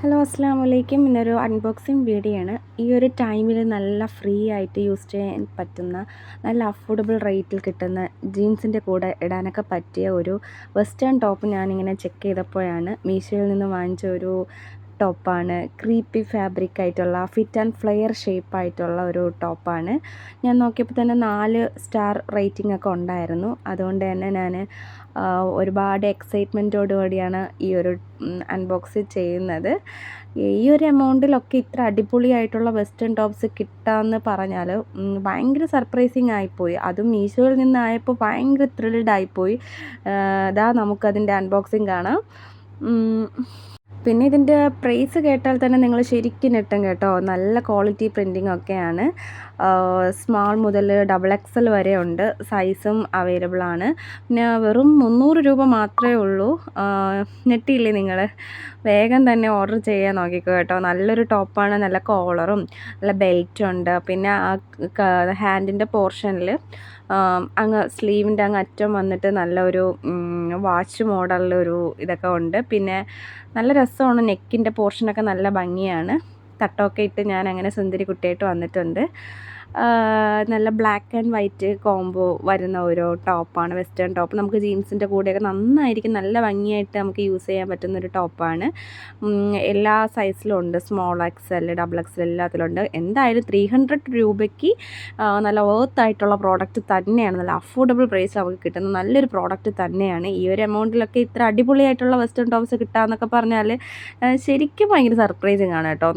Hello അസ്സാം വലൈക്കും. ഇന്നൊരു അൺബോക്സിങ് വീഡിയോ ആണ്. ഈ ഒരു ടൈമിൽ നല്ല ഫ്രീ ആയിട്ട് യൂസ് ചെയ്യാൻ പറ്റുന്ന നല്ല അഫോർഡബിൾ റേറ്റിൽ കിട്ടുന്ന ജീൻസിൻ്റെ കൂടെ ഇടാനൊക്കെ പറ്റിയ ഒരു വെസ്റ്റേൺ ടോപ്പ് ഞാനിങ്ങനെ ചെക്ക് ചെയ്തപ്പോഴാണ് മീഷോയിൽ നിന്ന് വാങ്ങിച്ച ഒരു ടോപ്പാണ്. ക്രീപ്പി ഫാബ്രിക് ആയിട്ടുള്ള ഫിറ്റ് ആൻഡ് ഫ്ലെയർ ഷേപ്പായിട്ടുള്ള ഒരു ടോപ്പാണ്. ഞാൻ നോക്കിയപ്പോൾ തന്നെ 4 സ്റ്റാർ റേറ്റിംഗ് ഒക്കെ ഉണ്ടായിരുന്നു. അതുകൊണ്ട് തന്നെ ഞാൻ ഒരുപാട് എക്സൈറ്റ്മെൻറ്റോടുകൂടിയാണ് ഈ ഒരു അൺബോക്സ് ചെയ്യുന്നത്. ഈ ഒരു എമൗണ്ടിലൊക്കെ ഇത്ര അടിപൊളിയായിട്ടുള്ള വെസ്റ്റേൺ ടോപ്സ് കിട്ടാമെന്ന് പറഞ്ഞാൽ ഭയങ്കര സർപ്രൈസിങ് ആയിപ്പോയി. അതും മീഷോയിൽ നിന്നായപ്പോൾ ഭയങ്കര ത്രിൽഡ് ആയിപ്പോയി. നമുക്കതിൻ്റെ അൺബോക്സിങ് കാണാം. പിന്നെ ഇതിൻ്റെ പ്രൈസ് കേട്ടാൽ തന്നെ നിങ്ങൾ ശരിക്കും ഞെട്ടും കേട്ടോ. നല്ല ക്വാളിറ്റി പ്രിൻറ്റിംഗ് ഒക്കെയാണ്. സ്മാൾ മുതൽ XXL വരെ ഉണ്ട്. സൈസും അവൈലബിൾ ആണ്. പിന്നെ വെറും 300 രൂപ മാത്രമേ ഉള്ളൂ. ഞെട്ടിയില്ലേ നിങ്ങൾ? വേഗം തന്നെ ഓർഡർ ചെയ്യാൻ നോക്കിക്കോ കേട്ടോ. നല്ലൊരു ടോപ്പാണ്. നല്ല കോളറും നല്ല ബെൽറ്റും ഉണ്ട്. പിന്നെ ആ ഹാൻഡിൻ്റെ പോർഷനിൽ അങ്ങ് സ്ലീവിൻ്റെ അങ്ങ് അറ്റം വന്നിട്ട് നല്ലൊരു വാച്ച് മോഡലിലൊരു ഇതൊക്കെ ഉണ്ട്. പിന്നെ നല്ല രസമാണ്. നെക്കിൻ്റെ പോർഷനൊക്കെ നല്ല ഭംഗിയാണ്. തട്ടമൊക്കെ ഇട്ട് ഞാൻ അങ്ങനെ സുന്ദരി കുട്ടിയായിട്ട് വന്നിട്ടുണ്ട്. നല്ല ബ്ലാക്ക് ആൻഡ് വൈറ്റ് കോംബോ വരുന്ന ഒരു ടോപ്പാണ്. വെസ്റ്റേൺ ടോപ്പ് നമുക്ക് ജീൻസിൻ്റെ കൂടെയൊക്കെ നന്നായിരിക്കും. നല്ല ഭംഗിയായിട്ട് നമുക്ക് യൂസ് ചെയ്യാൻ പറ്റുന്നൊരു ടോപ്പാണ്. എല്ലാ സൈസിലും ഉണ്ട്. Small XL, XXL എല്ലാത്തിലുണ്ട്. എന്തായാലും 300 രൂപയ്ക്ക് നല്ല വർത്തായിട്ടുള്ള പ്രോഡക്റ്റ് തന്നെയാണ്. നല്ല അഫോർഡബിൾ പ്രൈസ് നമുക്ക് കിട്ടുന്ന നല്ലൊരു പ്രോഡക്റ്റ് തന്നെയാണ്. ഈ ഒരു എമൗണ്ടിലൊക്കെ ഇത്ര അടിപൊളിയായിട്ടുള്ള വെസ്റ്റേൺ ടോപ്സ് കിട്ടാമെന്നൊക്കെ പറഞ്ഞാൽ ശരിക്കും ഭയങ്കര സർപ്രൈസിങ് ആണ് കേട്ടോ.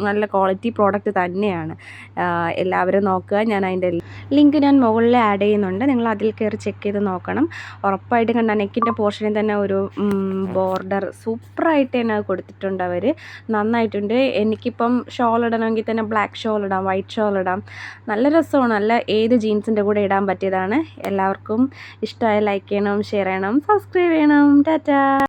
നല്ല ക്വാളിറ്റി പ്രോഡക്റ്റ് തന്നെയാണ്. എല്ലാവരും നോക്കുക. ഞാൻ അതിൻ്റെ ലിങ്ക് ഞാൻ മുകളിൽ ആഡ് ചെയ്യുന്നുണ്ട്. നിങ്ങൾ അതിൽ കയറി ചെക്ക് ചെയ്ത് നോക്കണം. ഉറപ്പായിട്ട് കണ്ട നെക്കിൻ്റെ പോർഷനിൽ തന്നെ ഒരു ബോർഡർ സൂപ്പറായിട്ട് തന്നെ കൊടുത്തിട്ടുണ്ട് അവർ. നന്നായിട്ടുണ്ട്. എനിക്കിപ്പം ഷോൾ ഇടണമെങ്കിൽ തന്നെ ബ്ലാക്ക് ഷോൾ ഇടാം, വൈറ്റ് ഷോൾ ഇടാം. നല്ല രസമാണ്. നല്ല ഏത് ജീൻസിൻ്റെ കൂടെ ഇടാൻ പറ്റിയതാണ്. എല്ലാവർക്കും ഇഷ്ടമായ ലൈക്ക് ചെയ്യണം, ഷെയർ ചെയ്യണം, സബ്സ്ക്രൈബ് ചെയ്യണം. ടാറ്റാ.